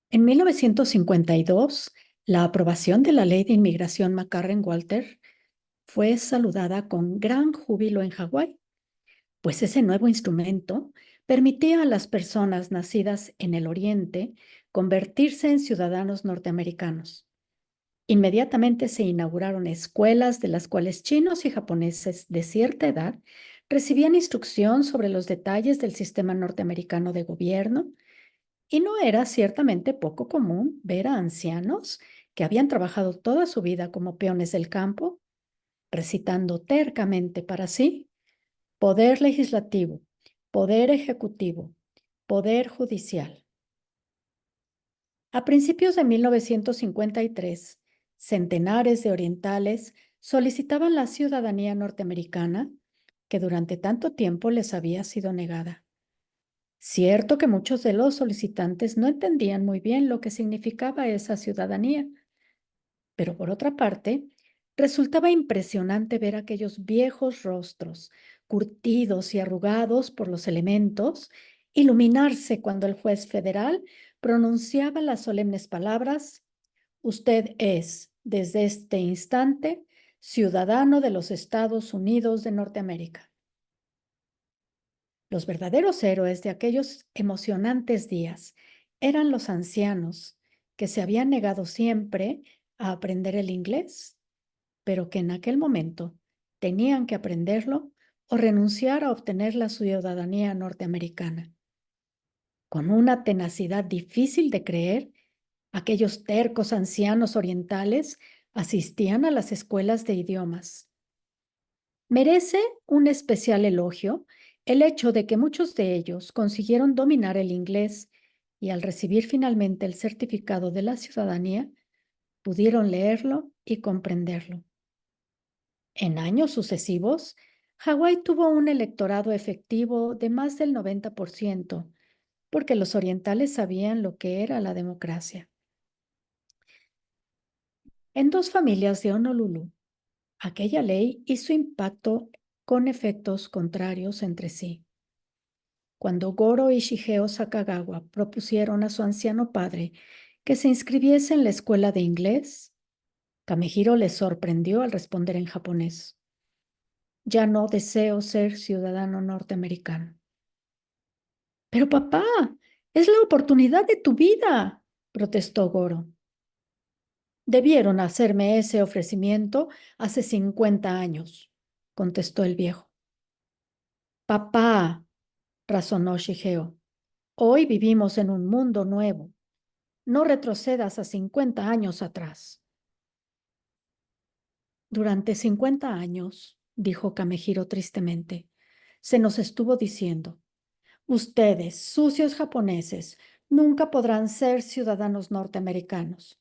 En 1952, la aprobación de la Ley de Inmigración McCarran-Walter fue saludada con gran júbilo en Hawái, pues ese nuevo instrumento permitía a las personas nacidas en el Oriente convertirse en ciudadanos norteamericanos. Inmediatamente se inauguraron escuelas de las cuales chinos y japoneses de cierta edad recibían instrucción sobre los detalles del sistema norteamericano de gobierno, y no era ciertamente poco común ver a ancianos que habían trabajado toda su vida como peones del campo, recitando tercamente para sí poder legislativo, poder ejecutivo, poder judicial. A principios de 1953, centenares de orientales solicitaban la ciudadanía norteamericana que durante tanto tiempo les había sido negada. Cierto que muchos de los solicitantes no entendían muy bien lo que significaba esa ciudadanía, pero por otra parte, resultaba impresionante ver aquellos viejos rostros, curtidos y arrugados por los elementos, iluminarse cuando el juez federal pronunciaba las solemnes palabras: "Usted es, desde este instante, ciudadano de los Estados Unidos de Norteamérica". Los verdaderos héroes de aquellos emocionantes días eran los ancianos que se habían negado siempre a aprender el inglés, pero que en aquel momento tenían que aprenderlo o renunciar a obtener la ciudadanía norteamericana. Con una tenacidad difícil de creer, aquellos tercos ancianos orientales asistían a las escuelas de idiomas. Merece un especial elogio el hecho de que muchos de ellos consiguieron dominar el inglés y al recibir finalmente el certificado de la ciudadanía, pudieron leerlo y comprenderlo. En años sucesivos, Hawái tuvo un electorado efectivo de más del 90%, porque los orientales sabían lo que era la democracia. En dos familias de Honolulu, aquella ley hizo impacto con efectos contrarios entre sí. Cuando Goro y Shigeo Sakagawa propusieron a su anciano padre que se inscribiese en la escuela de inglés, Kamehiro les sorprendió al responder en japonés: "Ya no deseo ser ciudadano norteamericano". "Pero papá, es la oportunidad de tu vida", protestó Goro. "Debieron hacerme ese ofrecimiento hace 50 años", contestó el viejo. "Papá", razonó Shigeo, "hoy vivimos en un mundo nuevo. No retrocedas a 50 años atrás". "Durante 50 años", dijo Kamehiro tristemente, "se nos estuvo diciendo: ustedes, sucios japoneses, nunca podrán ser ciudadanos norteamericanos.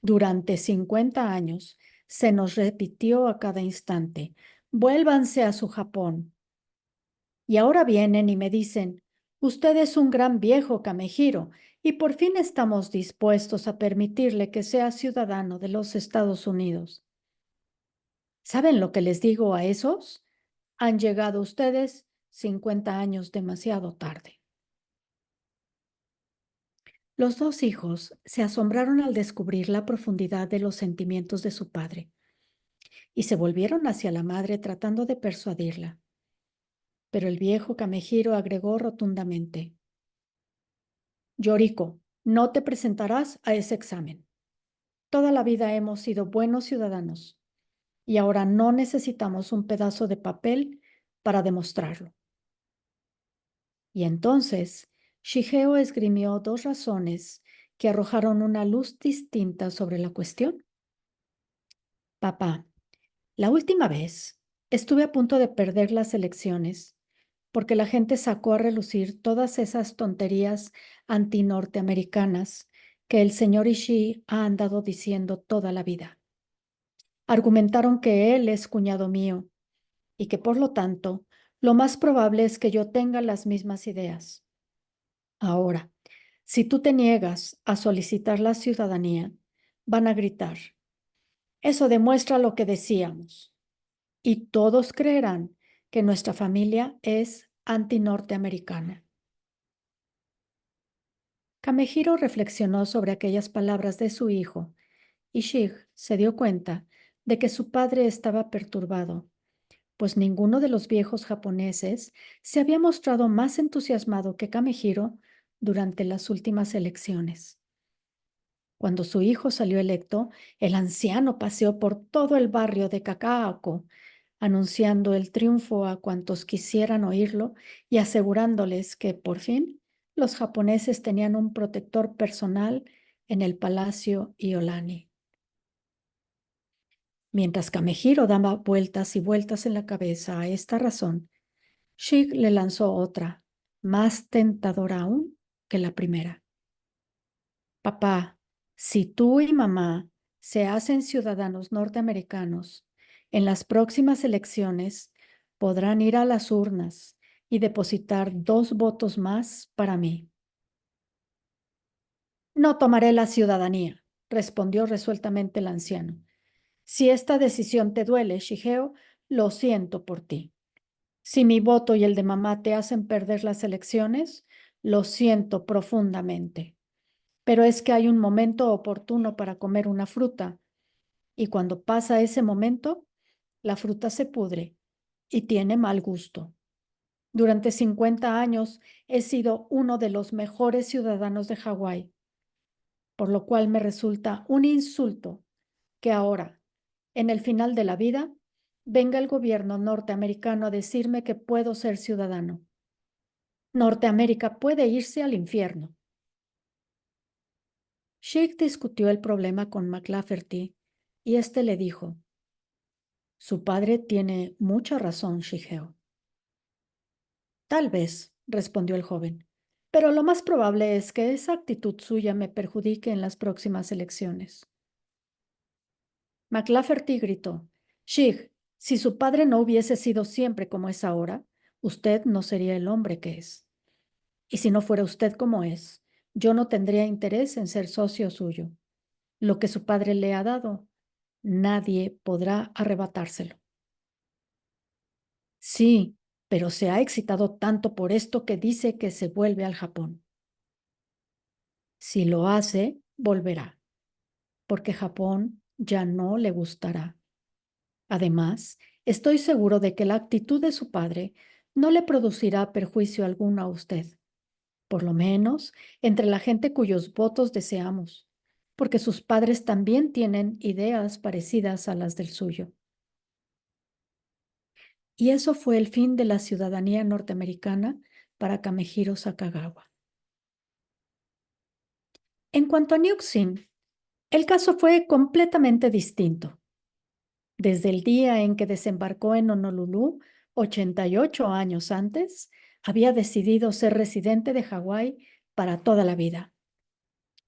Durante 50 años se nos repitió a cada instante: vuélvanse a su Japón. Y ahora vienen y me dicen: usted es un gran viejo, Kamehiro, y por fin estamos dispuestos a permitirle que sea ciudadano de los Estados Unidos. ¿Saben lo que les digo a esos? Han llegado ustedes 50 años demasiado tarde". Los dos hijos se asombraron al descubrir la profundidad de los sentimientos de su padre y se volvieron hacia la madre tratando de persuadirla. Pero el viejo Kamehiro agregó rotundamente: "Yoriko, no te presentarás a ese examen. Toda la vida hemos sido buenos ciudadanos y ahora no necesitamos un pedazo de papel para demostrarlo". Y entonces Shigeo esgrimió dos razones que arrojaron una luz distinta sobre la cuestión. "Papá, la última vez estuve a punto de perder las elecciones porque la gente sacó a relucir todas esas tonterías antinorteamericanas que el señor Ishii ha andado diciendo toda la vida. Argumentaron que él es cuñado mío y que por lo tanto lo más probable es que yo tenga las mismas ideas. Ahora, si tú te niegas a solicitar la ciudadanía, van a gritar: eso demuestra lo que decíamos. Y todos creerán que nuestra familia es antinorteamericana". Kamehiro reflexionó sobre aquellas palabras de su hijo y Shig se dio cuenta de que su padre estaba perturbado, pues ninguno de los viejos japoneses se había mostrado más entusiasmado que Kamehiro durante las últimas elecciones. Cuando su hijo salió electo, el anciano paseó por todo el barrio de Kakaako, anunciando el triunfo a cuantos quisieran oírlo y asegurándoles que, por fin, los japoneses tenían un protector personal en el Palacio Iolani. Mientras Kamehiro daba vueltas y vueltas en la cabeza a esta razón, Shig le lanzó otra, más tentadora aún que la primera. Papá, si tú y mamá se hacen ciudadanos norteamericanos, en las próximas elecciones podrán ir a las urnas y depositar 2 votos más para mí. No tomaré la ciudadanía, respondió resueltamente el anciano. Si esta decisión te duele, Shigeo, lo siento por ti. Si mi voto y el de mamá te hacen perder las elecciones, lo siento profundamente. Pero es que hay un momento oportuno para comer una fruta, y cuando pasa ese momento, la fruta se pudre y tiene mal gusto. Durante 50 años he sido uno de los mejores ciudadanos de Hawái, por lo cual me resulta un insulto que ahora, en el final de la vida, venga el gobierno norteamericano a decirme que puedo ser ciudadano. Norteamérica puede irse al infierno. Shig discutió el problema con McLafferty y éste le dijo: Su padre tiene mucha razón, Shigeo. Tal vez, respondió el joven, pero lo más probable es que esa actitud suya me perjudique en las próximas elecciones. McLafferty gritó: Shig, si su padre no hubiese sido siempre como es ahora, usted no sería el hombre que es. Y si no fuera usted como es, yo no tendría interés en ser socio suyo. Lo que su padre le ha dado, nadie podrá arrebatárselo. Sí, pero se ha excitado tanto por esto que dice que se vuelve al Japón. Si lo hace, volverá, porque Japón ya no le gustará. Además, estoy seguro de que la actitud de su padre no le producirá perjuicio alguno a usted, por lo menos entre la gente cuyos votos deseamos, porque sus padres también tienen ideas parecidas a las del suyo. Y eso fue el fin de la ciudadanía norteamericana para Kamehiro Sakagawa. En cuanto a Nixon, el caso fue completamente distinto. Desde el día en que desembarcó en Honolulu, 88 años antes, había decidido ser residente de Hawái para toda la vida.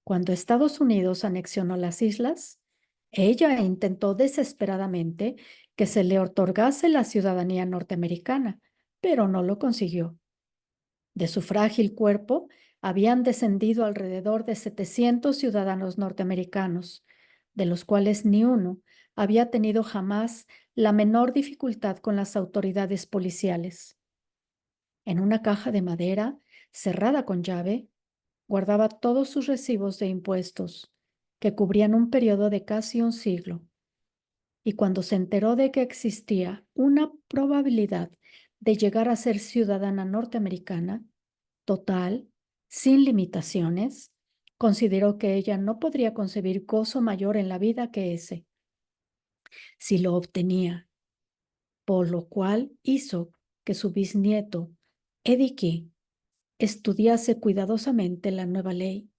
Cuando Estados Unidos anexionó las islas, ella intentó desesperadamente que se le otorgase la ciudadanía norteamericana, pero no lo consiguió. De su frágil cuerpo habían descendido alrededor de 700 ciudadanos norteamericanos, de los cuales ni uno había tenido jamás la menor dificultad con las autoridades policiales. En una caja de madera, cerrada con llave, guardaba todos sus recibos de impuestos, que cubrían un periodo de casi un siglo. Y cuando se enteró de que existía una probabilidad de llegar a ser ciudadana norteamericana, total, sin limitaciones, consideró que ella no podría concebir gozo mayor en la vida que ese, si lo obtenía, por lo cual hizo que su bisnieto, Eddie Key, estudiase cuidadosamente la nueva ley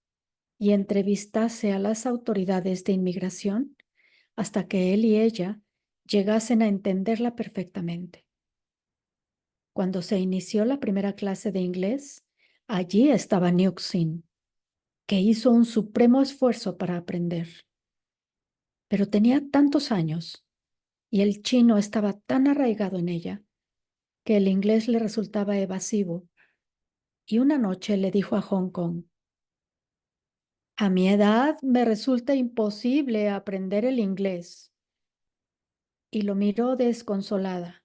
y entrevistase a las autoridades de inmigración hasta que él y ella llegasen a entenderla perfectamente. Cuando se inició la primera clase de inglés, allí estaba Nixon, que hizo un supremo esfuerzo para aprender. Pero tenía tantos años y el chino estaba tan arraigado en ella que el inglés le resultaba evasivo, y una noche le dijo a Hong Kong: a mi edad me resulta imposible aprender el inglés. Y lo miró desconsolada.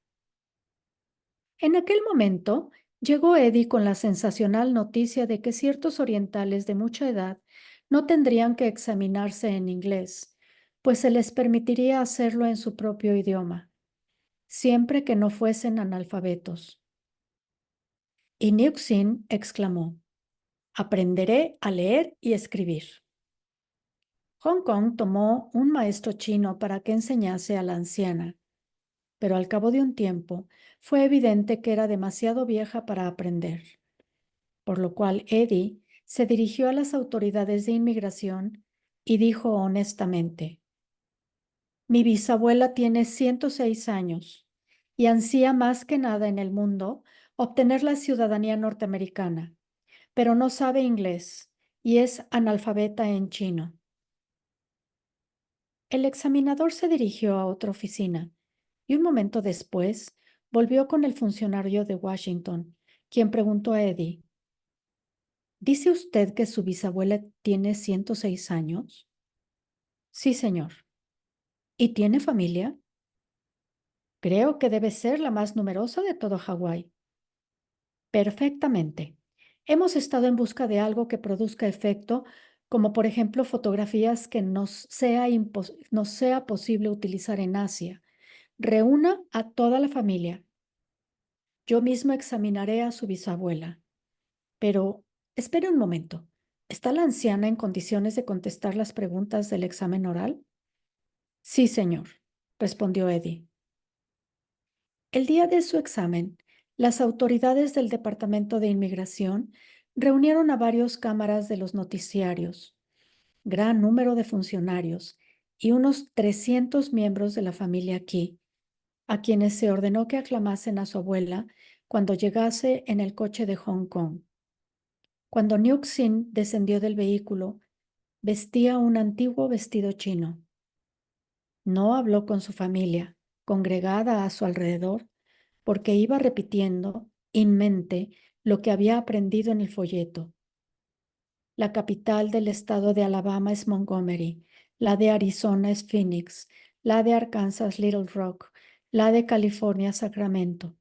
En aquel momento, Llegó Eddie con la sensacional noticia de que ciertos orientales de mucha edad no tendrían que examinarse en inglés, pues se les permitiría hacerlo en su propio idioma, siempre que no fuesen analfabetos. Y Nixon exclamó: aprenderé a leer y escribir. Hong Kong tomó un maestro chino para que enseñase a la anciana, pero al cabo de un tiempo fue evidente que era demasiado vieja para aprender, por lo cual Eddie se dirigió a las autoridades de inmigración y dijo honestamente: mi bisabuela tiene 106 años y ansía más que nada en el mundo obtener la ciudadanía norteamericana, pero no sabe inglés y es analfabeta en chino. El examinador se dirigió a otra oficina y un momento después volvió con el funcionario de Washington, quien preguntó a Eddie: ¿dice usted que su bisabuela tiene 106 años? Sí, señor. ¿Y tiene familia? Creo que debe ser la más numerosa de todo Hawái. Perfectamente. Hemos estado en busca de algo que produzca efecto, como por ejemplo fotografías que nos sea posible utilizar en Asia. Reúna a toda la familia. Yo mismo examinaré a su bisabuela. Pero espere un momento. ¿Está la anciana en condiciones de contestar las preguntas del examen oral? Sí, señor, respondió Eddie. El día de su examen, las autoridades del Departamento de Inmigración reunieron a varios cámaras de los noticiarios, gran número de funcionarios y unos 300 miembros de la familia Key, a quienes se ordenó que aclamasen a su abuela cuando llegase en el coche de Hong Kong. Cuando Nyuk Sin descendió del vehículo, vestía un antiguo vestido chino. No habló con su familia, congregada a su alrededor, porque iba repitiendo en mente lo que había aprendido en el folleto. La capital del estado de Alabama es Montgomery, la de Arizona es Phoenix, la de Arkansas Little Rock, la de California Sacramento.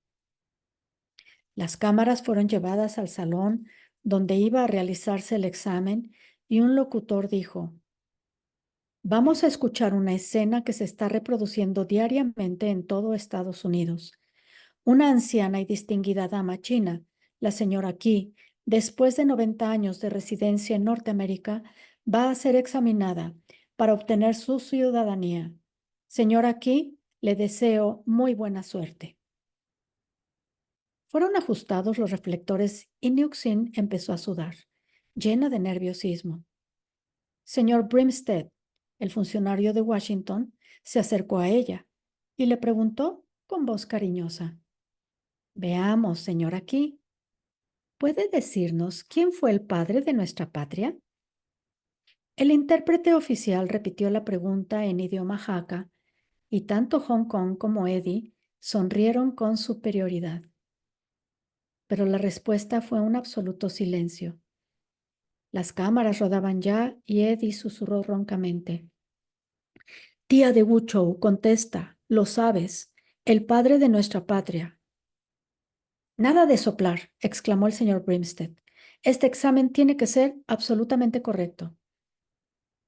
Las cámaras fueron llevadas al salón donde iba a realizarse el examen y un locutor dijo: vamos a escuchar una escena que se está reproduciendo diariamente en todo Estados Unidos. Una anciana y distinguida dama china, la señora Qi, después de 90 años de residencia en Norteamérica, va a ser examinada para obtener su ciudadanía. Señora Qi, le deseo muy buena suerte. Fueron ajustados los reflectores y Nixon empezó a sudar, llena de nerviosismo. Señor Brimstead, el funcionario de Washington, se acercó a ella y le preguntó con voz cariñosa: veamos, señora Qi, ¿puede decirnos quién fue el padre de nuestra patria? El intérprete oficial repitió la pregunta en idioma Hakka y tanto Hong Kong como Eddie sonrieron con superioridad. Pero la respuesta fue un absoluto silencio. Las cámaras rodaban ya y Eddie susurró roncamente: tía de Wuchou, contesta, lo sabes, el padre de nuestra patria. Nada de soplar, exclamó el señor Brimstead. Este examen tiene que ser absolutamente correcto.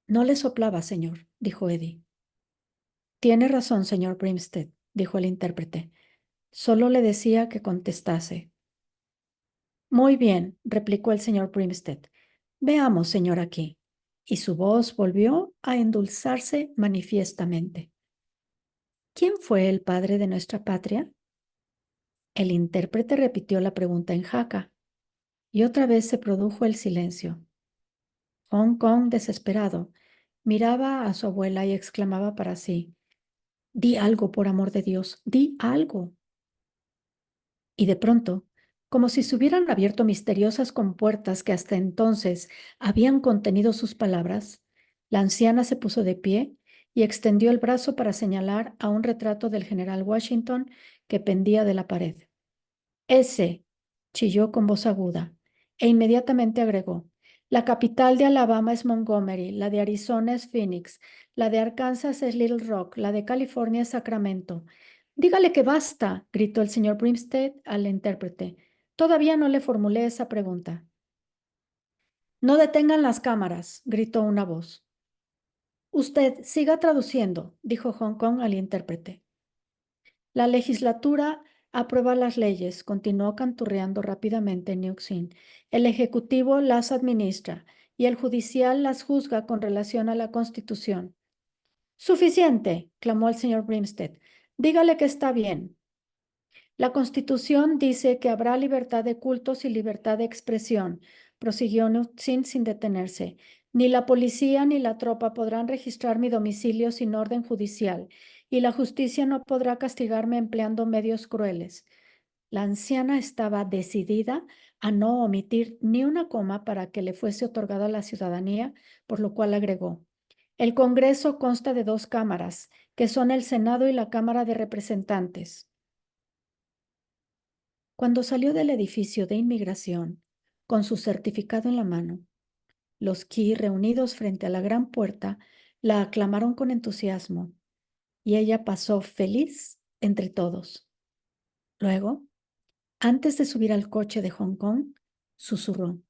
No le soplaba, señor, dijo Eddie. Tiene razón, señor Brimstead, dijo el intérprete. Solo le decía que contestase. Muy bien, replicó el señor Brimstead. Veamos, señor, aquí. Y su voz volvió a endulzarse manifiestamente. ¿Quién fue el padre de nuestra patria? El intérprete repitió la pregunta en Hakka y otra vez se produjo el silencio. Hong Kong, desesperado, miraba a su abuela y exclamaba para sí: di algo, por amor de Dios, di algo. Y de pronto, como si se hubieran abierto misteriosas compuertas que hasta entonces habían contenido sus palabras, la anciana se puso de pie y extendió el brazo para señalar a un retrato del general Washington que pendía de la pared. Ese, chilló con voz aguda, e inmediatamente agregó: la capital de Alabama es Montgomery, la de Arizona es Phoenix, la de Arkansas es Little Rock, la de California es Sacramento. Dígale que basta, gritó el señor Brimstead al intérprete. Todavía no le formulé esa pregunta. No detengan las cámaras, gritó una voz. Usted siga traduciendo, dijo Hong Kong al intérprete. La legislatura aprueba las leyes, continuó canturreando rápidamente Nixon. El ejecutivo las administra y el judicial las juzga con relación a la Constitución. Suficiente, clamó el señor Brimstead. Dígale que está bien. La Constitución dice que habrá libertad de cultos y libertad de expresión, prosiguió Nixon sin detenerse. Ni la policía ni la tropa podrán registrar mi domicilio sin orden judicial, y la justicia no podrá castigarme empleando medios crueles. La anciana estaba decidida a no omitir ni una coma para que le fuese otorgada la ciudadanía, por lo cual agregó: el Congreso consta de dos cámaras, que son el Senado y la Cámara de Representantes. Cuando salió del edificio de inmigración, con su certificado en la mano, los Key, reunidos frente a la gran puerta, la aclamaron con entusiasmo y ella pasó feliz entre todos. Luego, antes de subir al coche de Hong Kong, susurró: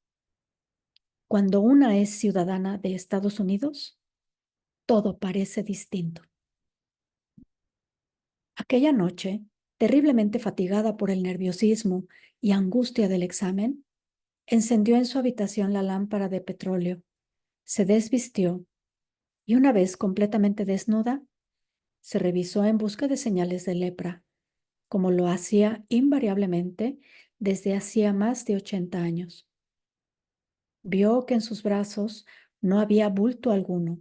cuando una es ciudadana de Estados Unidos, todo parece distinto. Aquella noche, terriblemente fatigada por el nerviosismo y angustia del examen, encendió en su habitación la lámpara de petróleo, se desvistió y, una vez completamente desnuda, se revisó en busca de señales de lepra, como lo hacía invariablemente desde hacía más de 80 años. Vio que en sus brazos no había bulto alguno.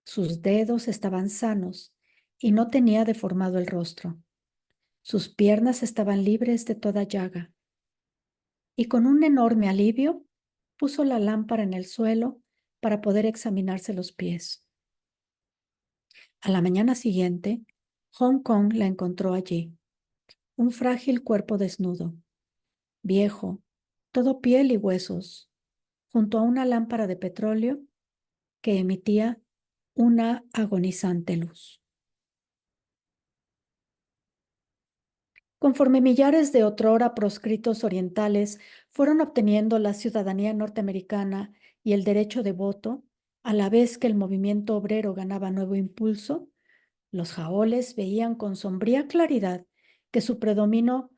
Sus dedos estaban sanos y no tenía deformado el rostro. Sus piernas estaban libres de toda llaga. Y con un enorme alivio, puso la lámpara en el suelo para poder examinarse los pies. A la mañana siguiente, Hong Kong la encontró allí, un frágil cuerpo desnudo, viejo, todo piel y huesos, junto a una lámpara de petróleo que emitía una agonizante luz. Conforme millares de otrora proscritos orientales fueron obteniendo la ciudadanía norteamericana y el derecho de voto, a la vez que el movimiento obrero ganaba nuevo impulso, los jaoles veían con sombría claridad que su predominio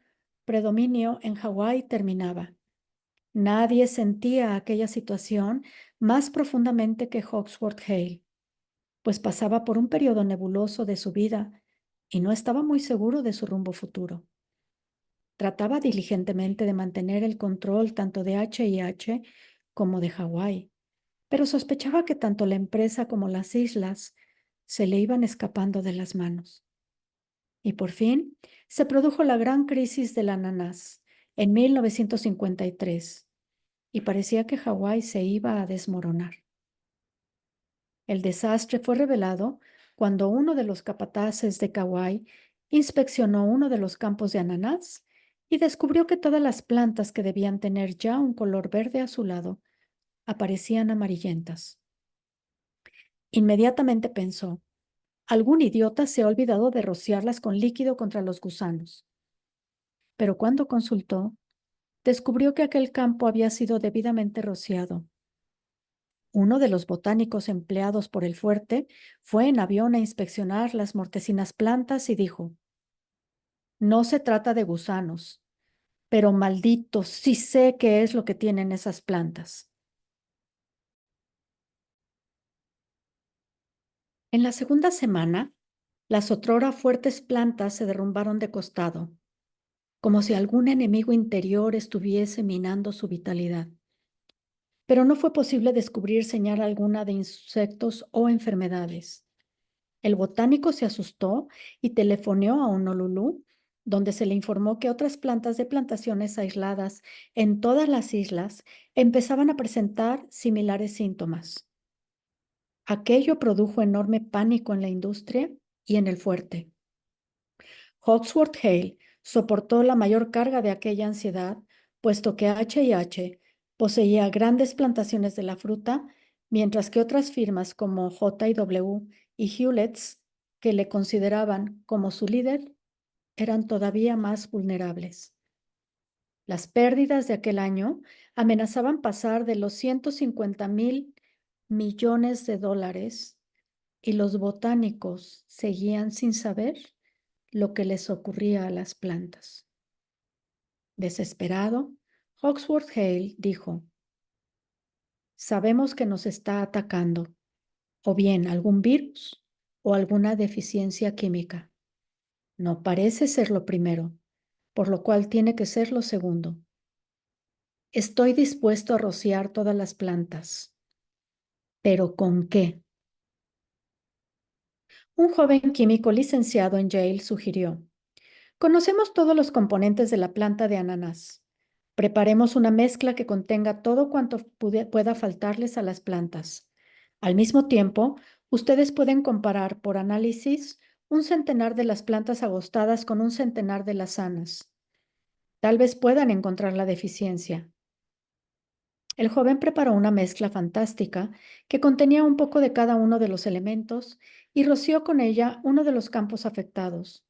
en Hawái terminaba. Nadie sentía aquella situación más profundamente que Hawksworth Hale, pues pasaba por un periodo nebuloso de su vida y no estaba muy seguro de su rumbo futuro. Trataba diligentemente de mantener el control tanto de H&H como de Hawái, pero sospechaba que tanto la empresa como las islas se le iban escapando de las manos. Y por fin se produjo la gran crisis del ananá en 1953 y parecía que Hawái se iba a desmoronar. El desastre fue revelado cuando uno de los capataces de Kauai inspeccionó uno de los campos de ananás y descubrió que todas las plantas que debían tener ya un color verde azulado aparecían amarillentas. Inmediatamente pensó: algún idiota se ha olvidado de rociarlas con líquido contra los gusanos. Pero cuando consultó, descubrió que aquel campo había sido debidamente rociado. Uno de los botánicos empleados por el fuerte fue en avión a inspeccionar las mortecinas plantas y dijo: no se trata de gusanos, pero maldito, sí sé qué es lo que tienen esas plantas. En la segunda semana, las otrora fuertes plantas se derrumbaron de costado, como si algún enemigo interior estuviese minando su vitalidad. Pero no fue posible descubrir señal alguna de insectos o enfermedades. El botánico se asustó y telefoneó a Honolulu, donde se le informó que otras plantas de plantaciones aisladas en todas las islas empezaban a presentar similares síntomas. Aquello produjo enorme pánico en la industria y en el fuerte. Hawksworth Hale soportó la mayor carga de aquella ansiedad, puesto que H&H poseía grandes plantaciones de la fruta, mientras que otras firmas como J&W y Hewlett's, que le consideraban como su líder, eran todavía más vulnerables. Las pérdidas de aquel año amenazaban pasar de los 150.000 millones de dólares y los botánicos seguían sin saber lo que les ocurría a las plantas. Desesperado, Hawksworth Hale dijo: sabemos que nos está atacando, o bien algún virus o alguna deficiencia química. No parece ser lo primero, por lo cual tiene que ser lo segundo. Estoy dispuesto a rociar todas las plantas. ¿Pero con qué? Un joven químico licenciado en Yale sugirió: conocemos todos los componentes de la planta de ananá. Preparemos una mezcla que contenga todo cuanto pueda faltarles a las plantas. Al mismo tiempo, ustedes pueden comparar por análisis un centenar de las plantas agostadas con un centenar de las sanas. Tal vez puedan encontrar la deficiencia. El joven preparó una mezcla fantástica que contenía un poco de cada uno de los elementos y roció con ella uno de los campos afectados.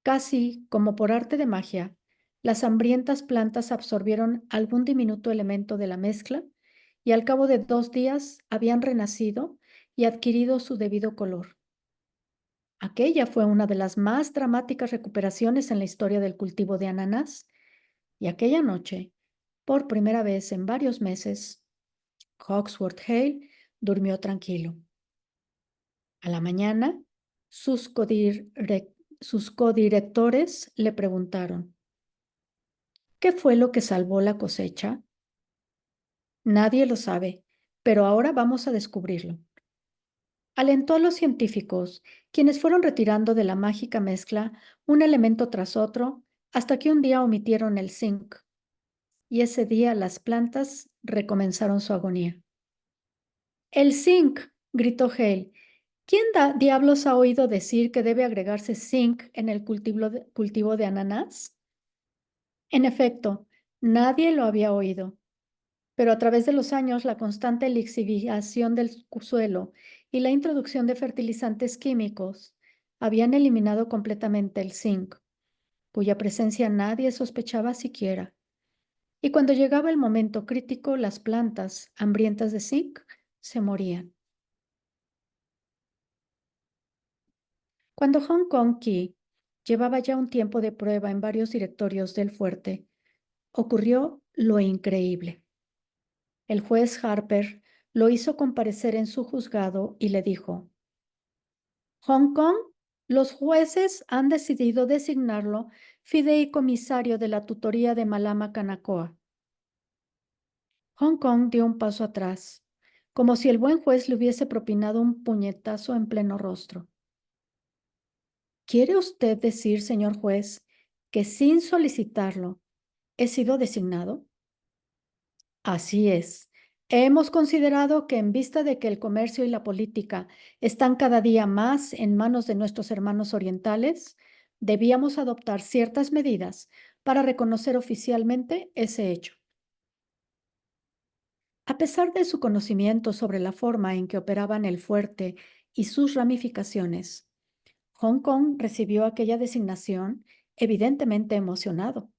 Casi como por arte de magia, las hambrientas plantas absorbieron algún diminuto elemento de la mezcla y al cabo de 2 días habían renacido y adquirido su debido color. Aquella fue una de las más dramáticas recuperaciones en la historia del cultivo de ananás, y aquella noche, por primera vez en varios meses, Hawksworth Hale durmió tranquilo. A la mañana, sus codirectores le preguntaron: ¿qué fue lo que salvó la cosecha? Nadie lo sabe, pero ahora vamos a descubrirlo. Alentó a los científicos, quienes fueron retirando de la mágica mezcla un elemento tras otro, hasta que un día omitieron el zinc, y ese día las plantas recomenzaron su agonía. ¡El zinc!, gritó Hale. ¿Quién diablos ha oído decir que debe agregarse zinc en el cultivo de ananás? En efecto, nadie lo había oído, pero a través de los años la constante lixiviación del suelo y la introducción de fertilizantes químicos habían eliminado completamente el zinc, cuya presencia nadie sospechaba siquiera. Y cuando llegaba el momento crítico, las plantas, hambrientas de zinc, se morían. Cuando Hong Kong Key llevaba ya un tiempo de prueba en varios directorios del fuerte, ocurrió lo increíble. El juez Harper lo hizo comparecer en su juzgado y le dijo: Hong Kong, los jueces han decidido designarlo fideicomisario de la tutoría de Malama Kanakoa. Hong Kong dio un paso atrás, como si el buen juez le hubiese propinado un puñetazo en pleno rostro. ¿Quiere usted decir, señor juez, que sin solicitarlo he sido designado? Así es. Hemos considerado que en vista de que el comercio y la política están cada día más en manos de nuestros hermanos orientales, debíamos adoptar ciertas medidas para reconocer oficialmente ese hecho. A pesar de su conocimiento sobre la forma en que operaban el fuerte y sus ramificaciones, Hong Kong recibió aquella designación evidentemente emocionado,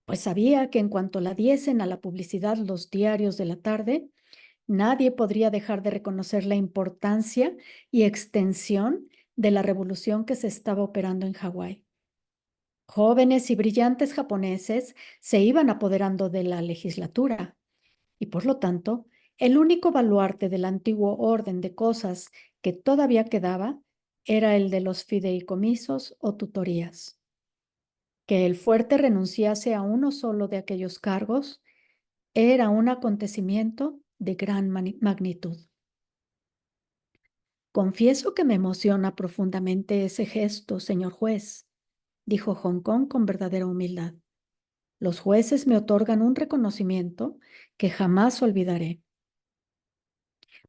pues sabía que en cuanto la diesen a la publicidad los diarios de la tarde, nadie podría dejar de reconocer la importancia y extensión de la revolución que se estaba operando en Hawái. Jóvenes y brillantes japoneses se iban apoderando de la legislatura y, por lo tanto, el único baluarte del antiguo orden de cosas que todavía quedaba era el de los fideicomisos o tutorías. Que el fuerte renunciase a uno solo de aquellos cargos era un acontecimiento de gran magnitud. Confieso que me emociona profundamente ese gesto, señor juez, dijo Hong Kong con verdadera humildad. Los jueces me otorgan un reconocimiento que jamás olvidaré.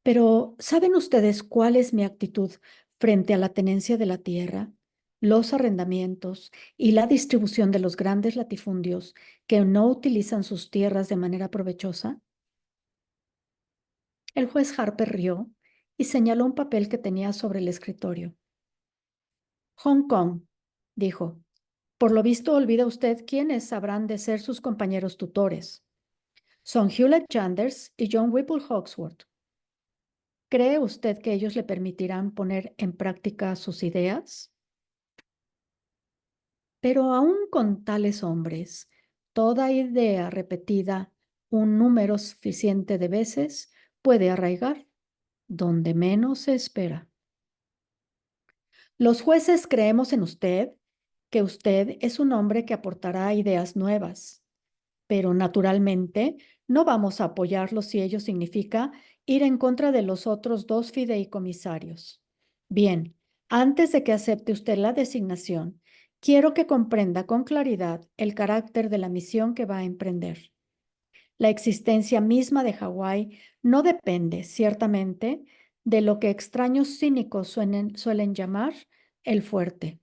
Pero, ¿saben ustedes cuál es mi actitud frente a la tenencia de la tierra, los arrendamientos y la distribución de los grandes latifundios que no utilizan sus tierras de manera provechosa? El juez Harper rió y señaló un papel que tenía sobre el escritorio. Hong Kong, dijo, Por lo visto, olvida usted quiénes habrán de ser sus compañeros tutores. Son Hewlett Chanders y John Whipple Hawksworth. ¿Cree usted que ellos le permitirán poner en práctica sus ideas? Pero aún con tales hombres, toda idea repetida un número suficiente de veces puede arraigar donde menos se espera. Los jueces creemos en usted, que usted es un hombre que aportará ideas nuevas, pero naturalmente no vamos a apoyarlo si ello significa ir en contra de los otros dos fideicomisarios. Bien, antes de que acepte usted la designación, quiero que comprenda con claridad el carácter de la misión que va a emprender. La existencia misma de Hawái no depende, ciertamente, de lo que extraños cínicos suelen llamar el fuerte.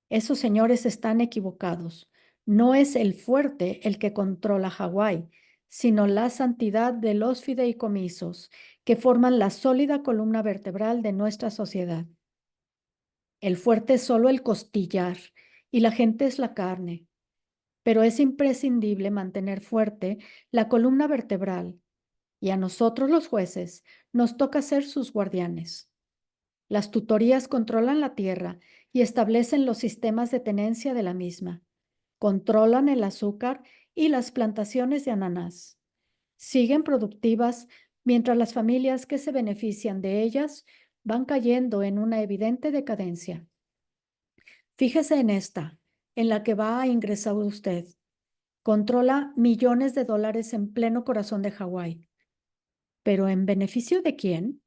Esos señores están equivocados. No es el fuerte el que controla Hawái, sino la santidad de los fideicomisos que forman la sólida columna vertebral de nuestra sociedad. El fuerte es solo el costillar y la gente es la carne, pero es imprescindible mantener fuerte la columna vertebral y a nosotros los jueces nos toca ser sus guardianes. Las tutorías controlan la tierra y establecen los sistemas de tenencia de la misma. Controlan el azúcar y las plantaciones de ananás. Siguen productivas mientras las familias que se benefician de ellas van cayendo en una evidente decadencia. Fíjese en esta, en la que va a ingresar usted. Controla millones de dólares en pleno corazón de Hawái. ¿Pero en beneficio de quién?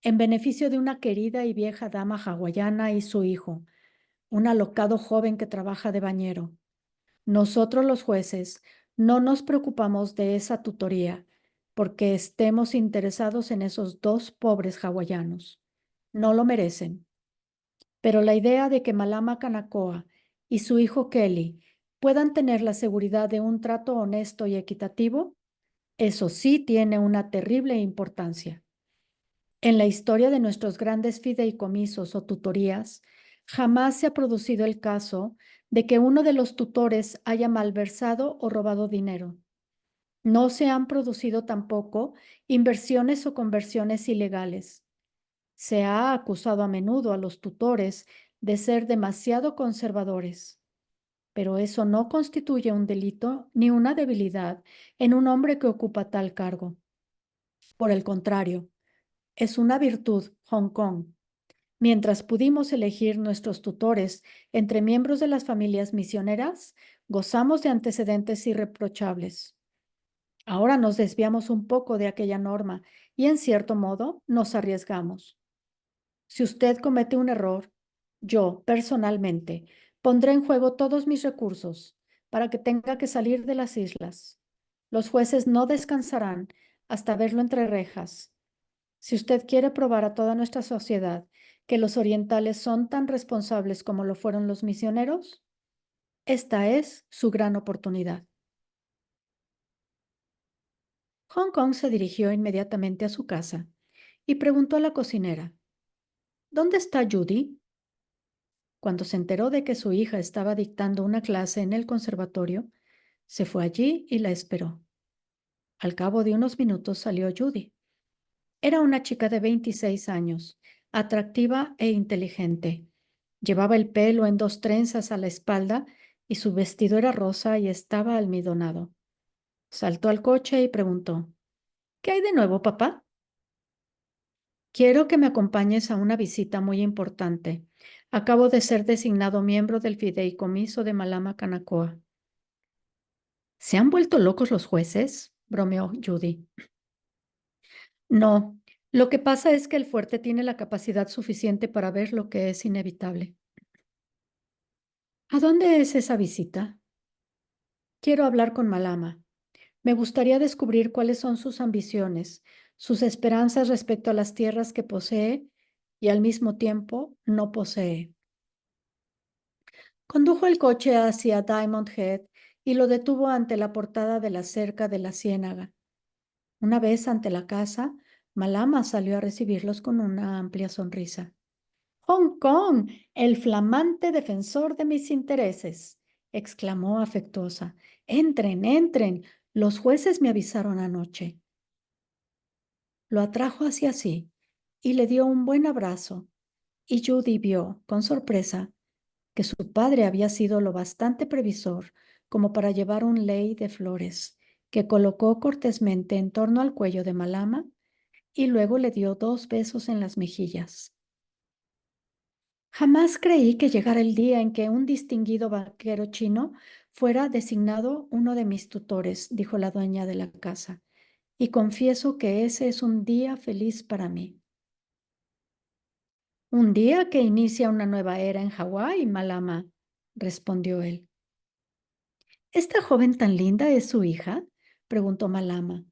En beneficio de una querida y vieja dama hawaiana y su hijo, un alocado joven que trabaja de bañero. Nosotros los jueces no nos preocupamos de esa tutoría porque estemos interesados en esos dos pobres hawaianos. No lo merecen. Pero la idea de que Malama Kanakoa y su hijo Kelly puedan tener la seguridad de un trato honesto y equitativo, eso sí tiene una terrible importancia. En la historia de nuestros grandes fideicomisos o tutorías, jamás se ha producido el caso de que uno de los tutores haya malversado o robado dinero. No se han producido tampoco inversiones o conversiones ilegales. Se ha acusado a menudo a los tutores de ser demasiado conservadores, pero eso no constituye un delito ni una debilidad en un hombre que ocupa tal cargo. Por el contrario, es una virtud, Hong Kong. Mientras pudimos elegir nuestros tutores entre miembros de las familias misioneras, gozamos de antecedentes irreprochables. Ahora nos desviamos un poco de aquella norma y, en cierto modo, nos arriesgamos. Si usted comete un error, yo, personalmente, pondré en juego todos mis recursos para que tenga que salir de las islas. Los jueces no descansarán hasta verlo entre rejas. Si usted quiere probar a toda nuestra sociedad que los orientales son tan responsables como lo fueron los misioneros, esta es su gran oportunidad. Hong Kong se dirigió inmediatamente a su casa y preguntó a la cocinera, ¿dónde está Judy? Cuando se enteró de que su hija estaba dictando una clase en el conservatorio, se fue allí y la esperó. Al cabo de unos minutos salió Judy. Era una chica de 26 años, atractiva e inteligente. Llevaba el pelo en dos trenzas a la espalda y su vestido era rosa y estaba almidonado. Saltó al coche y preguntó, ¿qué hay de nuevo, papá? Quiero que me acompañes a una visita muy importante. Acabo de ser designado miembro del fideicomiso de Malama Kanakoa. ¿Se han vuelto locos los jueces? Bromeó Judy. No, lo que pasa es que el fuerte tiene la capacidad suficiente para ver lo que es inevitable. ¿A dónde es esa visita? Quiero hablar con Malama. Me gustaría descubrir cuáles son sus ambiciones, sus esperanzas respecto a las tierras que posee y al mismo tiempo no posee. Condujo el coche hacia Diamond Head y lo detuvo ante la portada de la cerca de la ciénaga. Una vez ante la casa, Malama salió a recibirlos con una amplia sonrisa. Hong Kong, el flamante defensor de mis intereses, exclamó afectuosa. Entren, entren. Los jueces me avisaron anoche. Lo atrajo hacia sí y le dio un buen abrazo, y Judy vio, con sorpresa, que su padre había sido lo bastante previsor como para llevar un lei de flores, que colocó cortésmente en torno al cuello de Malama y luego le dio 2 besos en las mejillas. Jamás creí que llegara el día en que un distinguido banquero chino fuera designado uno de mis tutores, dijo la dueña de la casa, y confieso que ese es un día feliz para mí. Un día que inicia una nueva era en Hawái, Malama, respondió él. ¿Esta joven tan linda es su hija? Preguntó Malama,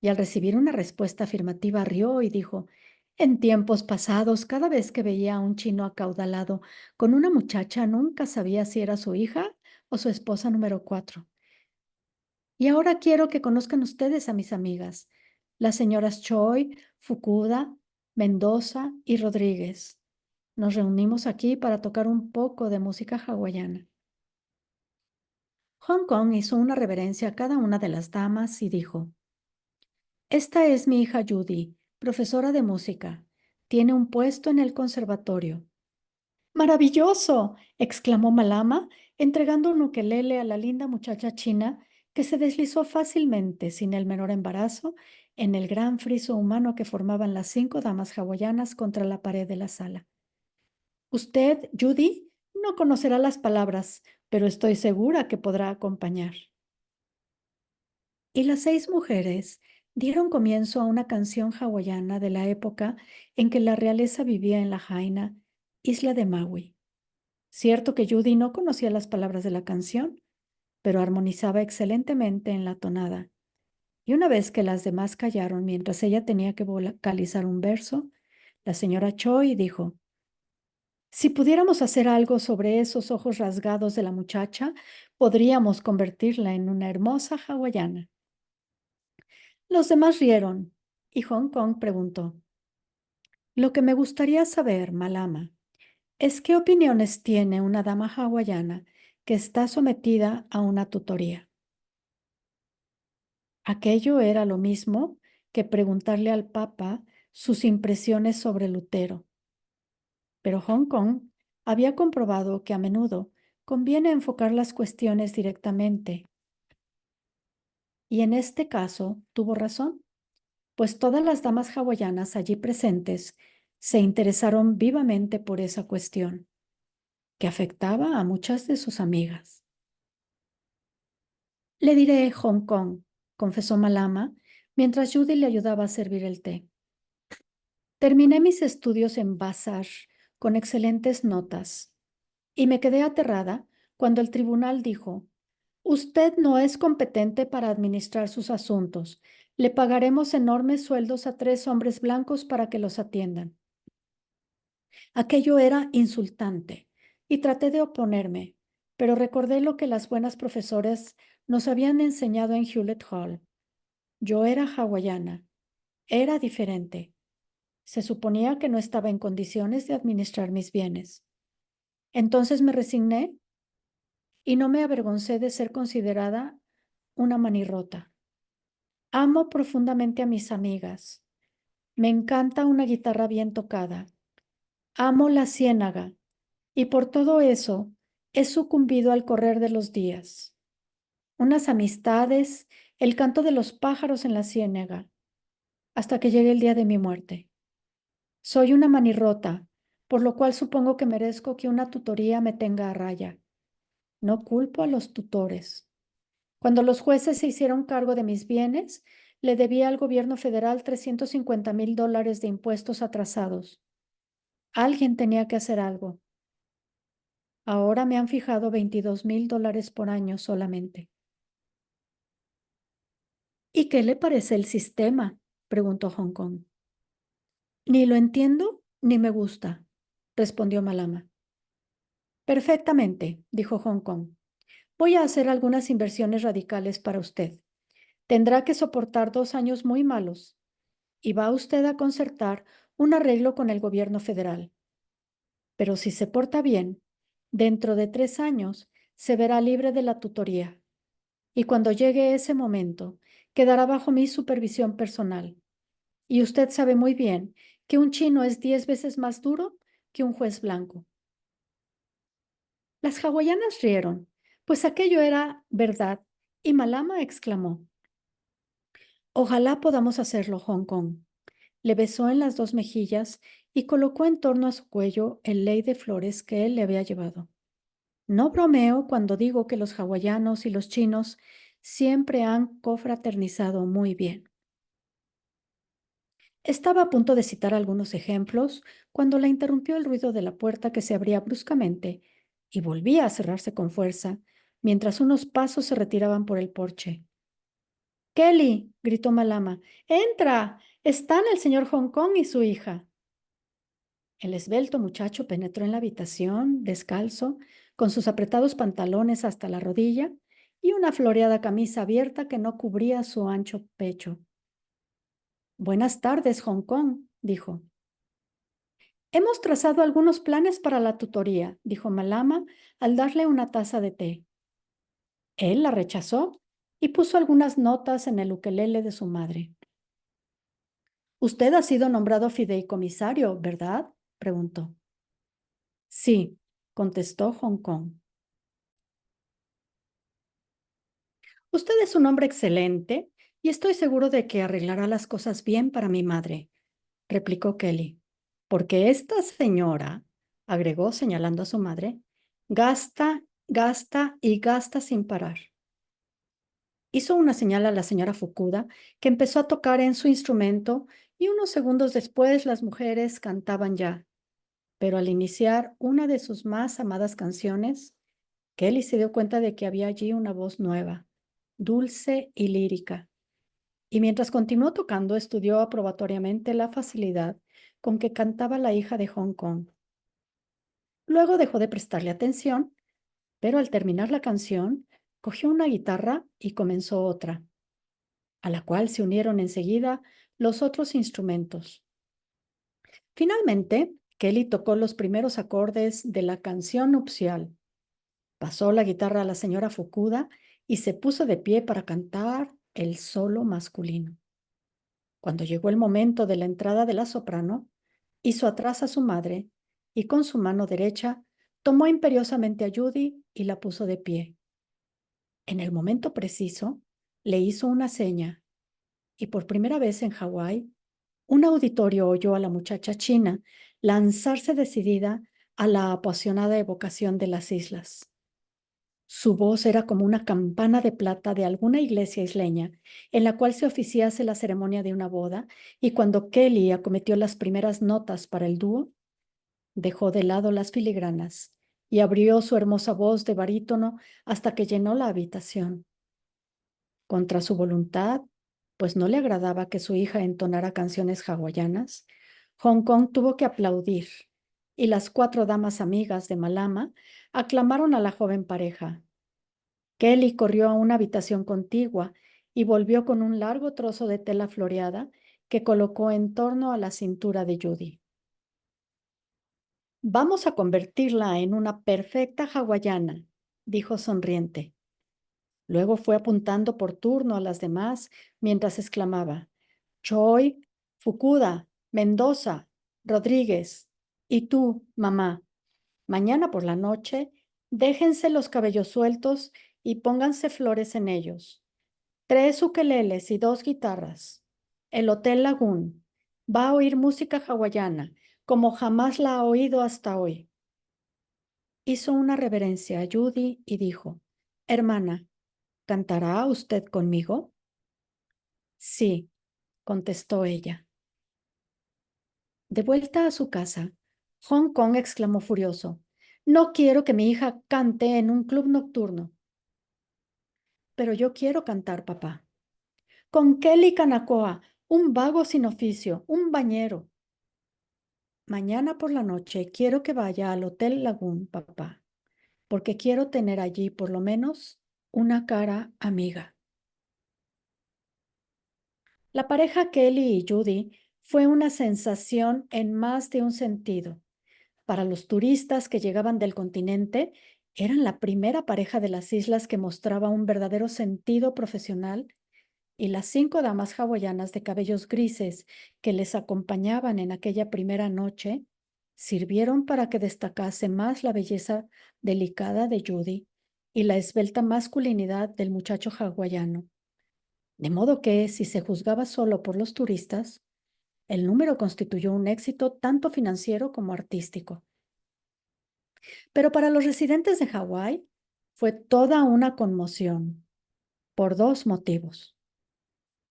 y al recibir una respuesta afirmativa rió y dijo, en tiempos pasados, cada vez que veía a un chino acaudalado con una muchacha, nunca sabía si era su hija o su esposa número 4. Y ahora quiero que conozcan ustedes a mis amigas, las señoras Choi, Fukuda, Mendoza y Rodríguez. Nos reunimos aquí para tocar un poco de música hawaiana. Hong Kong hizo una reverencia a cada una de las damas y dijo, esta es mi hija Judy, profesora de música. Tiene un puesto en el conservatorio. ¡Maravilloso!, exclamó Malama, entregando un ukelele a la linda muchacha china que se deslizó fácilmente, sin el menor embarazo, en el gran friso humano que formaban las 5 damas hawaianas contra la pared de la sala. Usted, Judy, no conocerá las palabras, pero estoy segura que podrá acompañar. Y las 6 mujeres dieron comienzo a una canción hawaiana de la época en que la realeza vivía en Lahaina, isla de Maui. Cierto que Judy no conocía las palabras de la canción, pero armonizaba excelentemente en la tonada. Y una vez que las demás callaron mientras ella tenía que vocalizar un verso, la señora Choi dijo, si pudiéramos hacer algo sobre esos ojos rasgados de la muchacha, podríamos convertirla en una hermosa hawaiana. Los demás rieron y Hong Kong preguntó, lo que me gustaría saber, Malama, es qué opiniones tiene una dama hawaiana que está sometida a una tutoría. Aquello era lo mismo que preguntarle al Papa sus impresiones sobre Lutero. Pero Hong Kong había comprobado que a menudo conviene enfocar las cuestiones directamente. Y en este caso tuvo razón, pues todas las damas hawaianas allí presentes se interesaron vivamente por esa cuestión, que afectaba a muchas de sus amigas. Le diré Hong Kong, confesó Malama, mientras Judy le ayudaba a servir el té. Terminé mis estudios en Vassar con excelentes notas y me quedé aterrada cuando el tribunal dijo, usted no es competente para administrar sus asuntos. Le pagaremos enormes sueldos a 3 hombres blancos para que los atiendan. Aquello era insultante y traté de oponerme, pero recordé lo que las buenas profesoras nos habían enseñado en Hewlett Hall. Yo era hawaiana, era diferente. Se suponía que no estaba en condiciones de administrar mis bienes. Entonces me resigné y no me avergoncé de ser considerada una manirrota. Amo profundamente a mis amigas. Me encanta una guitarra bien tocada. Amo la ciénaga y por todo eso he sucumbido al correr de los días. Unas amistades, el canto de los pájaros en la ciénaga, hasta que llegue el día de mi muerte. Soy una manirrota, por lo cual supongo que merezco que una tutoría me tenga a raya. No culpo a los tutores. Cuando los jueces se hicieron cargo de mis bienes, le debía al gobierno federal $350,000 de impuestos atrasados. Alguien tenía que hacer algo. Ahora me han fijado $22,000 por año solamente. ¿Y qué le parece el sistema?, preguntó Hong Kong. Ni lo entiendo ni me gusta, respondió Malama. Perfectamente, dijo Hong Kong. Voy a hacer algunas inversiones radicales para usted. Tendrá que soportar 2 años muy malos y va usted a concertar un arreglo con el gobierno federal. pero si se porta bien, dentro de 3 años se verá libre de la tutoría y cuando llegue ese momento quedará bajo mi supervisión personal. Y usted sabe muy bien que un chino es 10 veces más duro que un juez blanco. Las hawaianas rieron, pues aquello era verdad, y Malama exclamó, ojalá podamos hacerlo, Hong Kong. Le besó en las 2 mejillas y colocó en torno a su cuello el lei de flores que él le había llevado. No bromeo cuando digo que los hawaianos y los chinos siempre han confraternizado muy bien. Estaba a punto de citar algunos ejemplos cuando la interrumpió el ruido de la puerta que se abría bruscamente y volvía a cerrarse con fuerza mientras unos pasos se retiraban por el porche. Kelly, gritó Malama, entra. Están el señor Hong Kong y su hija. El esbelto muchacho penetró en la habitación, descalzo, con sus apretados pantalones hasta la rodilla y una floreada camisa abierta que no cubría su ancho pecho. Buenas tardes, Hong Kong, dijo. Hemos trazado algunos planes para la tutoría, dijo Malama al darle una taza de té. Él la rechazó y puso algunas notas en el ukelele de su madre. Usted ha sido nombrado fideicomisario, ¿verdad? Preguntó. Sí, contestó Hong Kong. Usted es un hombre excelente y estoy seguro de que arreglará las cosas bien para mi madre, replicó Kelly, porque esta señora, agregó señalando a su madre, gasta, gasta y gasta sin parar. Hizo una señal a la señora Fukuda, que empezó a tocar en su instrumento y unos segundos después las mujeres cantaban ya. Pero al iniciar una de sus más amadas canciones, Kelly se dio cuenta de que había allí una voz nueva, dulce y lírica. Y mientras continuó tocando, estudió aprobatoriamente la facilidad con que cantaba la hija de Hong Kong. Luego dejó de prestarle atención, pero al terminar la canción, cogió una guitarra y comenzó otra, a la cual se unieron enseguida los otros instrumentos. Finalmente, Kelly tocó los primeros acordes de la canción nupcial. Pasó la guitarra a la señora Fukuda y se puso de pie para cantar el solo masculino. Cuando llegó el momento de la entrada de la soprano, hizo atrás a su madre y con su mano derecha tomó imperiosamente a Judy y la puso de pie. En el momento preciso, le hizo una seña y por primera vez en Hawái, un auditorio oyó a la muchacha china lanzarse decidida a la apasionada evocación de las islas. Su voz era como una campana de plata de alguna iglesia isleña en la cual se oficiase la ceremonia de una boda, y cuando Kelly acometió las primeras notas para el dúo, dejó de lado las filigranas y abrió su hermosa voz de barítono hasta que llenó la habitación. Contra su voluntad, pues no le agradaba que su hija entonara canciones hawaianas, Hong Kong tuvo que aplaudir, y las 4 damas amigas de Malama aclamaron a la joven pareja. Kelly corrió a una habitación contigua y volvió con un largo trozo de tela floreada que colocó en torno a la cintura de Judy. Vamos a convertirla en una perfecta hawaiana, dijo sonriente. Luego fue apuntando por turno a las demás mientras exclamaba, Choi, Fukuda, Mendoza, Rodríguez, y tú, mamá, mañana por la noche, déjense los cabellos sueltos y pónganse flores en ellos. 3 ukeleles y 2 guitarras. El Hotel Lagoon va a oír música hawaiana como jamás la ha oído hasta hoy. Hizo una reverencia a Judy y dijo, hermana, ¿cantará usted conmigo? Sí, contestó ella. De vuelta a su casa, Hong Kong exclamó furioso, no quiero que mi hija cante en un club nocturno. Pero yo quiero cantar, papá. Con Kelly Kanakoa, un vago sin oficio, un bañero. Mañana por la noche quiero que vaya al Hotel Lagoon, papá, porque quiero tener allí por lo menos una cara amiga. La pareja Kelly y Judy fue una sensación en más de un sentido. Para los turistas que llegaban del continente, eran la primera pareja de las islas que mostraba un verdadero sentido profesional, y las 5 damas hawaianas de cabellos grises que les acompañaban en aquella primera noche sirvieron para que destacase más la belleza delicada de Judy y la esbelta masculinidad del muchacho hawaiano. De modo que, si se juzgaba solo por los turistas, el número constituyó un éxito tanto financiero como artístico. Pero para los residentes de Hawái fue toda una conmoción, por 2 motivos.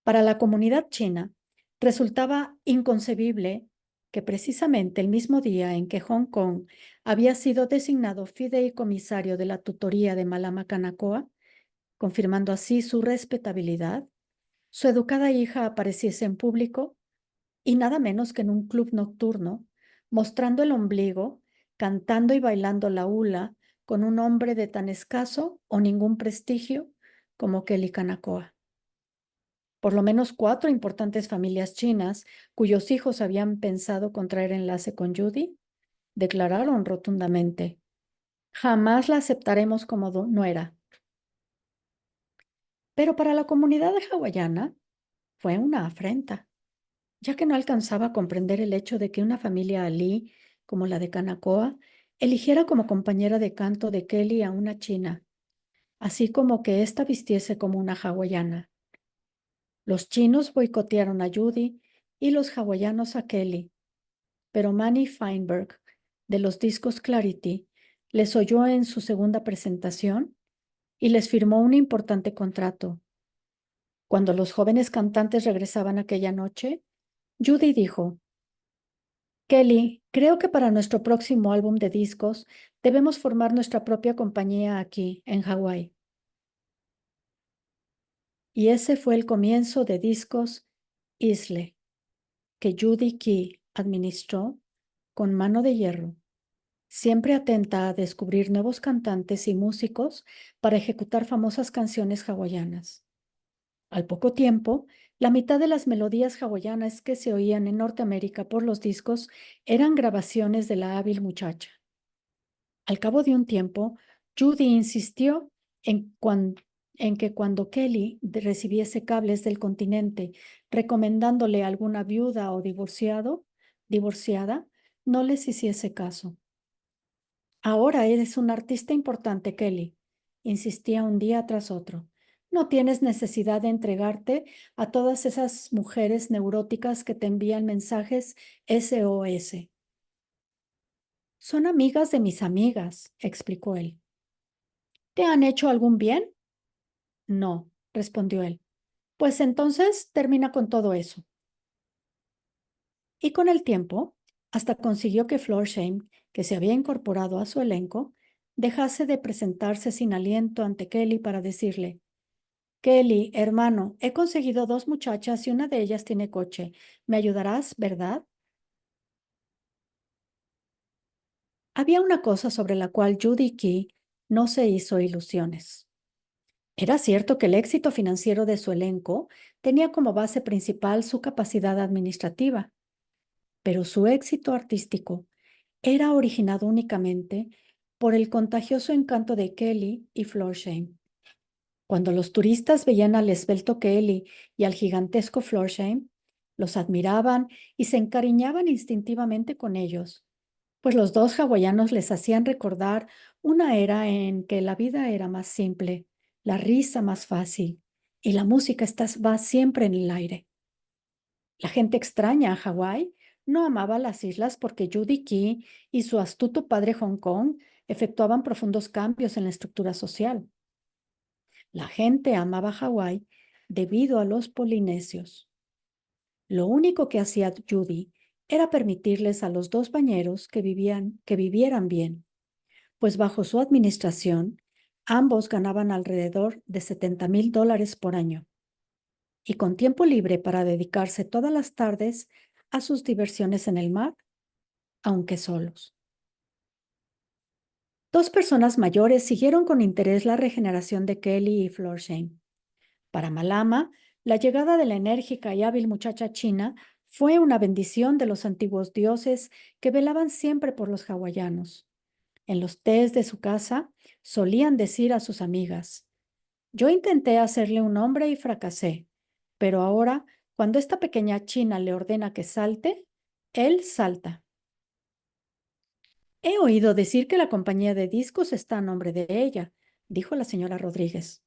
Para la comunidad china, resultaba inconcebible que precisamente el mismo día en que Hong Kong había sido designado fideicomisario de la tutoría de Malama Kanakoa, confirmando así su respetabilidad, su educada hija apareciese en público y nada menos que en un club nocturno, mostrando el ombligo, cantando y bailando la hula con un hombre de tan escaso o ningún prestigio como Kelly Kanakoa. Por lo menos 4 importantes familias chinas cuyos hijos habían pensado contraer enlace con Judy declararon rotundamente: jamás la aceptaremos como nuera. Pero para la comunidad hawaiana fue una afrenta, ya que no alcanzaba a comprender el hecho de que una familia alí como la de Kanakoa eligiera como compañera de canto de Kelly a una china, así como que ésta vistiese como una hawaiana. Los chinos boicotearon a Judy y los hawaianos a Kelly, pero Manny Feinberg, de los discos Clarity, les oyó en su segunda presentación y les firmó un importante contrato. Cuando los jóvenes cantantes regresaban aquella noche, Judy dijo: Kelly, creo que para nuestro próximo álbum de discos debemos formar nuestra propia compañía aquí, en Hawái. Y ese fue el comienzo de Discos Isle, que Judy Key administró con mano de hierro, siempre atenta a descubrir nuevos cantantes y músicos para ejecutar famosas canciones hawaianas. Al poco tiempo, la mitad de las melodías hawaianas que se oían en Norteamérica por los discos eran grabaciones de la hábil muchacha. Al cabo de un tiempo, Judy insistió en que cuando Kelly recibiese cables del continente recomendándole a alguna viuda o divorciada, no les hiciese caso. Ahora eres un artista importante, Kelly, insistía un día tras otro. No tienes necesidad de entregarte a todas esas mujeres neuróticas que te envían mensajes SOS. Son amigas de mis amigas, explicó él. ¿Te han hecho algún bien? No, respondió él. Pues entonces termina con todo eso. Y con el tiempo, hasta consiguió que Florsheim, que se había incorporado a su elenco, dejase de presentarse sin aliento ante Kelly para decirle: Kelly, hermano, he conseguido 2 muchachas y una de ellas tiene coche. ¿Me ayudarás, verdad? Había una cosa sobre la cual Judy Key no se hizo ilusiones. Era cierto que el éxito financiero de su elenco tenía como base principal su capacidad administrativa, pero su éxito artístico era originado únicamente por el contagioso encanto de Kelly y Florsheim. Cuando los turistas veían al esbelto Kelly y al gigantesco Florsheim, los admiraban y se encariñaban instintivamente con ellos, pues los 2 hawaianos les hacían recordar una era en que la vida era más simple, la risa más fácil y la música estaba siempre en el aire. La gente extraña a Hawái no amaba las islas porque Judy Key y su astuto padre Hong Kong efectuaban profundos cambios en la estructura social. La gente amaba Hawái debido a los polinesios. Lo único que hacía Judy era permitirles a los 2 bañeros que vivieran bien, pues bajo su administración ambos ganaban alrededor de $70,000 por año y con tiempo libre para dedicarse todas las tardes a sus diversiones en el mar, aunque solos. 2 personas mayores siguieron con interés la regeneración de Kelly y Florsheim. Para Malama, la llegada de la enérgica y hábil muchacha china Fue una bendición de los antiguos dioses que velaban siempre por los hawaianos. En los tés de su casa solían decir a sus amigas: yo intenté hacerle un hombre y fracasé, pero ahora, cuando esta pequeña china le ordena que salte, él salta. He oído decir que la compañía de discos está a nombre de ella, dijo la señora Rodríguez.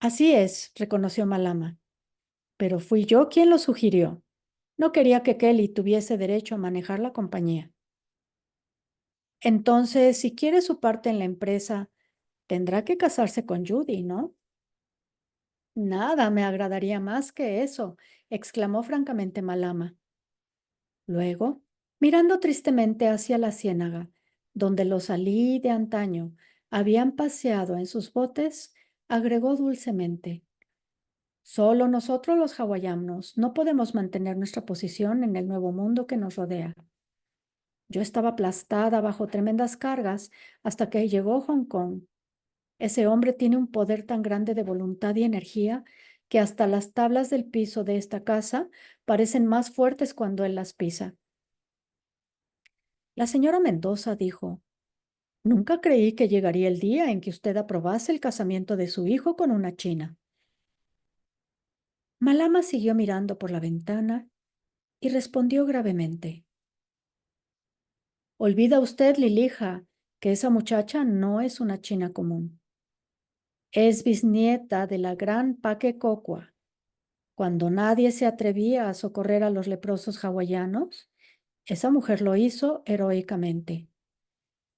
Así es, reconoció Malama, pero fui yo quien lo sugirió. No quería que Kelly tuviese derecho a manejar la compañía. Entonces, si quiere su parte en la empresa, tendrá que casarse con Judy, ¿no? Nada me agradaría más que eso, exclamó francamente Malama. Luego, mirando tristemente hacia la ciénaga, donde los Alí de antaño habían paseado en sus botes, agregó dulcemente: solo nosotros los hawaianos no podemos mantener nuestra posición en el nuevo mundo que nos rodea. Yo estaba aplastada bajo tremendas cargas hasta que llegó Hong Kong. Ese hombre tiene un poder tan grande de voluntad y energía que hasta las tablas del piso de esta casa parecen más fuertes cuando él las pisa. La señora Mendoza dijo: nunca creí que llegaría el día en que usted aprobase el casamiento de su hijo con una china. Malama siguió mirando por la ventana y respondió gravemente: olvida usted, Lilija, que esa muchacha no es una china común. Es bisnieta de la gran Paque Cocua. Cuando nadie se atrevía a socorrer a los leprosos hawaianos, esa mujer lo hizo heroicamente.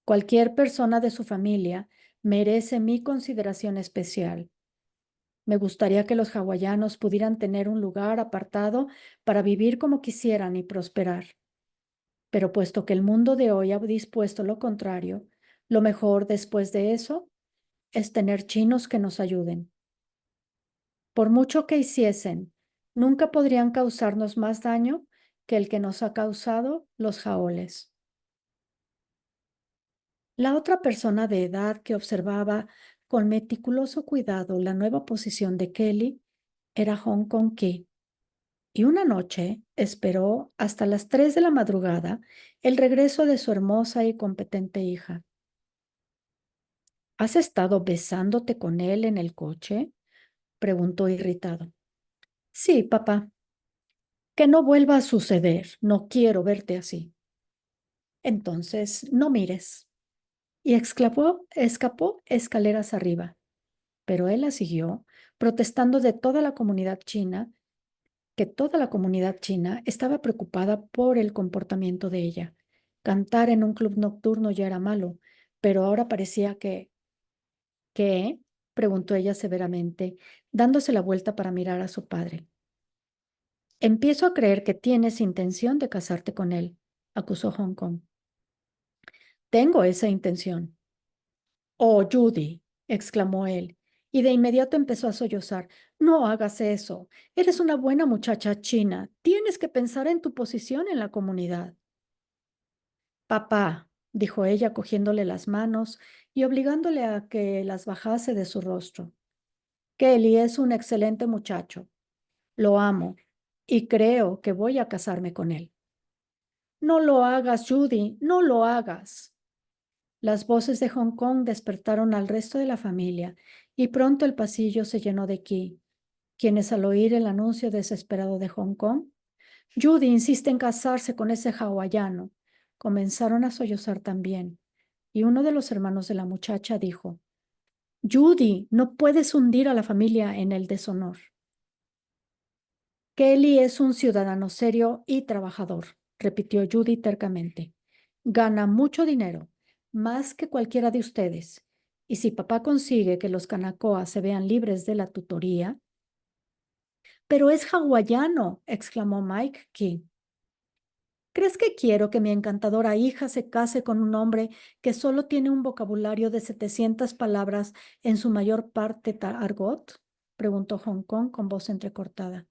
Cualquier persona de su familia merece mi consideración especial. Me gustaría que los hawaianos pudieran tener un lugar apartado para vivir como quisieran y prosperar. Pero puesto que el mundo de hoy ha dispuesto lo contrario, lo mejor después de eso es tener chinos que nos ayuden. Por mucho que hiciesen, nunca podrían causarnos más daño que el que nos ha causado los jaoles. La otra persona de edad que observaba con meticuloso cuidado la nueva posición de Kelly era Hong Kong Ki, y una noche esperó hasta las 3 de la madrugada el regreso de su hermosa y competente hija. ¿Has estado besándote con él en el coche?, preguntó irritado. Sí, papá. Que no vuelva a suceder. No quiero verte así. Entonces, no mires. Y escapó escaleras arriba. Pero él la siguió, protestando de toda la comunidad china, que toda la comunidad china estaba preocupada por el comportamiento de ella. Cantar en un club nocturno ya era malo, pero ahora parecía que... ¿Qué? Preguntó ella severamente, dándose la vuelta para mirar a su padre. Empiezo a creer que tienes intención de casarte con él, acusó Hong Kong. Tengo esa intención. Oh, Judy, exclamó él, y de inmediato empezó a sollozar. No hagas eso. Eres una buena muchacha china. Tienes que pensar en tu posición en la comunidad. Papá, dijo ella cogiéndole las manos y obligándole a que las bajase de su rostro. Kelly es un excelente muchacho. Lo amo y creo que voy a casarme con él. No lo hagas, Judy, no lo hagas. Las voces de Hong Kong despertaron al resto de la familia y pronto el pasillo se llenó de Ki, quienes al oír el anuncio desesperado de Hong Kong, Judy insiste en casarse con ese hawaiano, comenzaron a sollozar también, y uno de los hermanos de la muchacha dijo: Judy, no puedes hundir a la familia en el deshonor. Kelly es un ciudadano serio y trabajador, repitió Judy tercamente. Gana mucho dinero, más que cualquiera de ustedes. Y si papá consigue que los Kanakoa se vean libres de la tutoría. Pero es hawaiano, exclamó Mike King. ¿Crees que quiero que mi encantadora hija se case con un hombre que solo tiene un vocabulario de 700 palabras, en su mayor parte argot? Preguntó Hong Kong con voz entrecortada.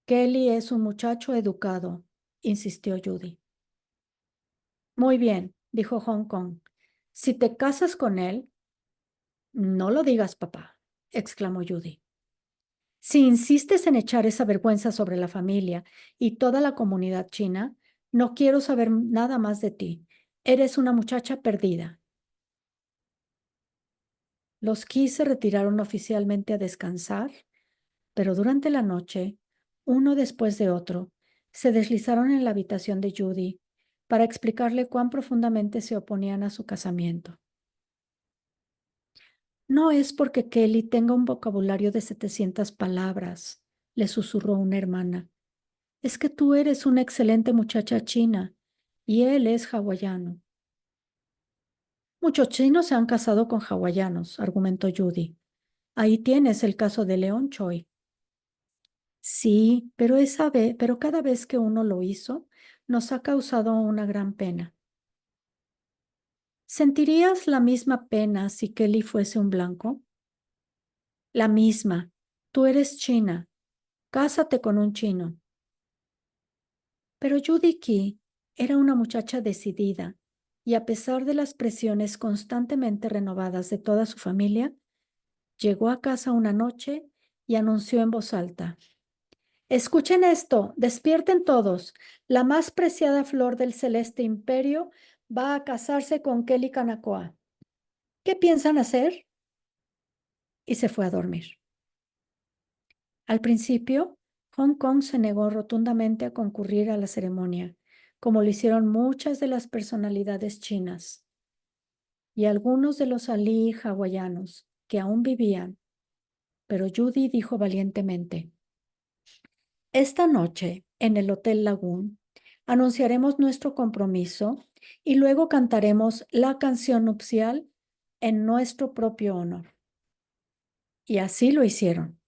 Kelly es un muchacho educado, insistió Judy. Muy bien, dijo Hong Kong. Si te casas con él, no lo digas, papá, exclamó Judy. Si insistes en echar esa vergüenza sobre la familia y toda la comunidad china, no quiero saber nada más de ti. Eres una muchacha perdida. Los Qi se retiraron oficialmente a descansar, pero durante la noche, uno después de otro, se deslizaron en la habitación de Judy para explicarle cuán profundamente se oponían a su casamiento. No es porque Kelly tenga un vocabulario de 700 palabras, le susurró una hermana. Es que tú eres una excelente muchacha china y él es hawaiano. Muchos chinos se han casado con hawaianos, argumentó Judy. Ahí tienes el caso de Leon Choi. Sí, pero cada vez que uno lo hizo, nos ha causado una gran pena. ¿Sentirías la misma pena si Kelly fuese un blanco? La misma. Tú eres china. Cásate con un chino. Pero Judy Key era una muchacha decidida y a pesar de las presiones constantemente renovadas de toda su familia, llegó a casa una noche y anunció en voz alta: Escuchen esto, despierten todos. La más preciada flor del celeste imperio va a casarse con Kelly Kanakoa. ¿Qué piensan hacer? Y se fue a dormir. Al principio, Hong Kong se negó rotundamente a concurrir a la ceremonia, como lo hicieron muchas de las personalidades chinas y algunos de los alí hawaianos que aún vivían, pero Judy dijo valientemente: Esta noche, en el Hotel Lagoon, anunciaremos nuestro compromiso y luego cantaremos la canción nupcial en nuestro propio honor. Y así lo hicieron.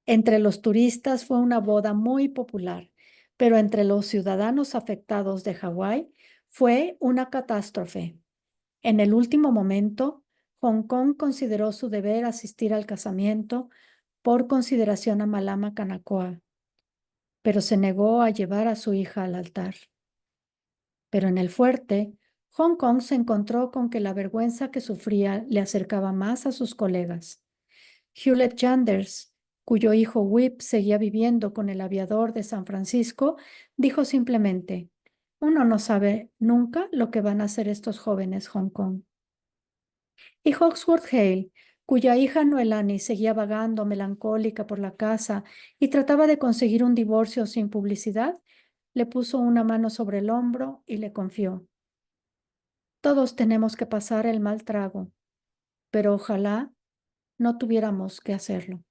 Entre los turistas fue una boda muy popular, pero entre los ciudadanos afectados de Hawái fue una catástrofe. En el último momento, Hong Kong consideró su deber asistir al casamiento por consideración a Malama Kanakoa, pero se negó a llevar a su hija al altar. Pero en el fuerte, Hong Kong se encontró con que la vergüenza que sufría le acercaba más a sus colegas. Hewlett Chanders, cuyo hijo Whip seguía viviendo con el aviador de San Francisco, dijo simplemente: Uno no sabe nunca lo que van a hacer estos jóvenes Hong Kong. Y Hawksworth Hale, cuya hija Noelani seguía vagando melancólica por la casa y trataba de conseguir un divorcio sin publicidad, le puso una mano sobre el hombro y le confió: Todos tenemos que pasar el mal trago, pero ojalá no tuviéramos que hacerlo.